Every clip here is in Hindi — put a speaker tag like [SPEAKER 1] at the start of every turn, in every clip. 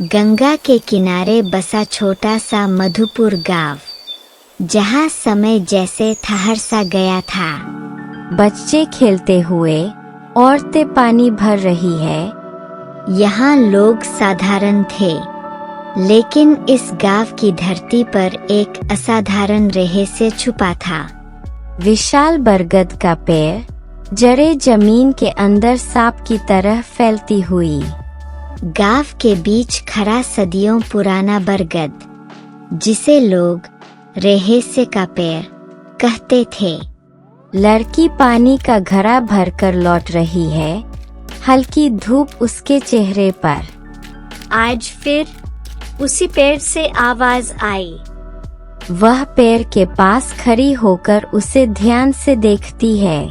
[SPEAKER 1] गंगा के किनारे बसा छोटा सा मधुपुर गांव, जहाँ समय जैसे ठहर सा गया था।
[SPEAKER 2] बच्चे खेलते हुए, औरतें पानी भर रही है।
[SPEAKER 1] यहाँ लोग साधारण थे, लेकिन इस गांव की धरती पर एक असाधारण रहस्य छुपा था।
[SPEAKER 2] विशाल बरगद का पेड़, जड़ें जमीन के अंदर सांप की तरह फैलती हुई।
[SPEAKER 1] गांव के बीच खड़ा सदियों पुराना बरगद, जिसे लोग रहस्य का पेड़ कहते थे।
[SPEAKER 2] लड़की पानी का घड़ा भरकर लौट रही है, हल्की धूप उसके चेहरे पर।
[SPEAKER 3] आज फिर उसी पेड़ से आवाज आई।
[SPEAKER 2] वह पेड़ के पास खड़ी होकर उसे ध्यान से देखती है।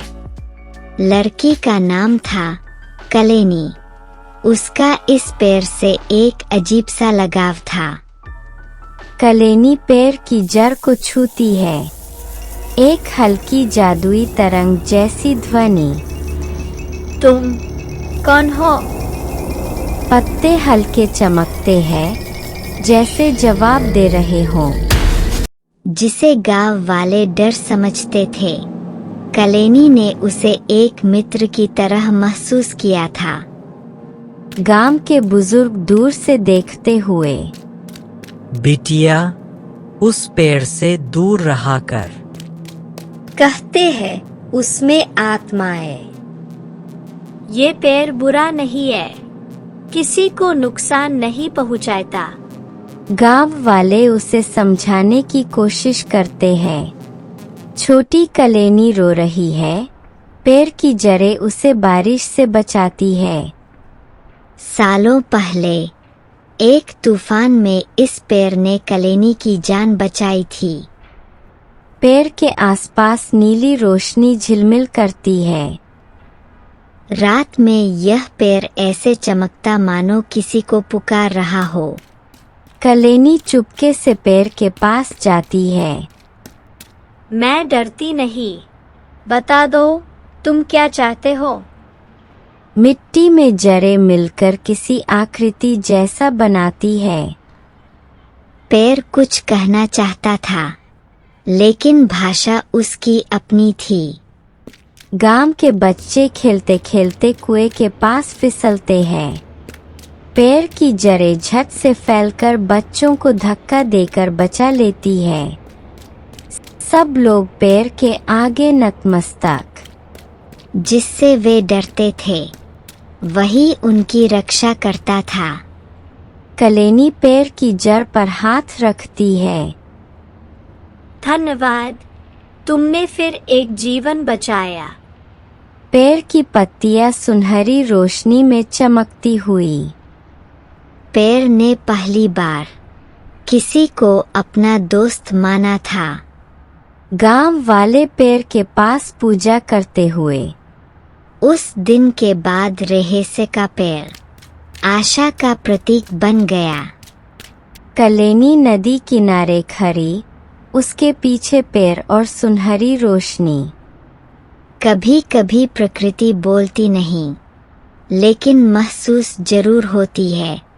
[SPEAKER 1] लड़की का नाम था कलेनी। उसका इस पेड़ से एक अजीब सा लगाव था।
[SPEAKER 2] कलेनी पेड़ की जड़ को छूती है। एक हल्की जादुई तरंग जैसी ध्वनि।
[SPEAKER 3] तुम कौन हो?
[SPEAKER 2] पत्ते हल्के चमकते हैं, जैसे जवाब दे रहे हों।
[SPEAKER 1] जिसे गांव वाले डर समझते थे, कलेनी ने उसे एक मित्र की तरह महसूस किया था।
[SPEAKER 2] गांव के बुजुर्ग दूर से देखते हुए,
[SPEAKER 4] बिटिया, उस पेड़ से दूर रहा कर।
[SPEAKER 3] कहते हैं उसमें आत्मा है। ये पेड़ बुरा नहीं है, किसी को नुकसान नहीं पहुंचाता।
[SPEAKER 2] गांव वाले उसे समझाने की कोशिश करते हैं। छोटी कलेनी रो रही है, पेड़ की जड़ें उसे बारिश से बचाती है।
[SPEAKER 1] सालों पहले एक तूफान में इस पेड़ ने कलेनी की जान बचाई थी।
[SPEAKER 2] पेड़ के आसपास नीली रोशनी झिलमिल करती है।
[SPEAKER 1] रात में यह पेड़ ऐसे चमकता मानो किसी को पुकार रहा हो।
[SPEAKER 2] कलेनी चुपके से पेड़ के पास जाती है।
[SPEAKER 3] मैं डरती नहीं, बता दो तुम क्या चाहते हो?
[SPEAKER 2] मिट्टी में जड़ें मिलकर किसी आकृति जैसा बनाती है।
[SPEAKER 1] पेड़ कुछ कहना चाहता था, लेकिन भाषा उसकी अपनी थी।
[SPEAKER 2] गांव के बच्चे खेलते खेलते कुएं के पास फिसलते हैं। पेड़ की जड़ें झट से फैलकर बच्चों को धक्का देकर बचा लेती है। सब लोग पेड़ के आगे नतमस्तक।
[SPEAKER 1] जिससे वे डरते थे, वही उनकी रक्षा करता था।
[SPEAKER 2] कलेनी पेड़ की जड़ पर हाथ रखती है।
[SPEAKER 3] धन्यवाद, तुमने फिर एक जीवन बचाया।
[SPEAKER 2] पेड़ की पत्तियां सुनहरी रोशनी में चमकती हुई।
[SPEAKER 1] पेड़ ने पहली बार किसी को अपना दोस्त माना था।
[SPEAKER 2] गांव वाले पेड़ के पास पूजा करते हुए।
[SPEAKER 1] उस दिन के बाद रहस्य का पेड़ आशा का प्रतीक बन गया।
[SPEAKER 2] कलेनी नदी किनारे खड़ी, उसके पीछे पेड़ और सुनहरी रोशनी।
[SPEAKER 1] कभी कभी प्रकृति बोलती नहीं, लेकिन महसूस जरूर होती है।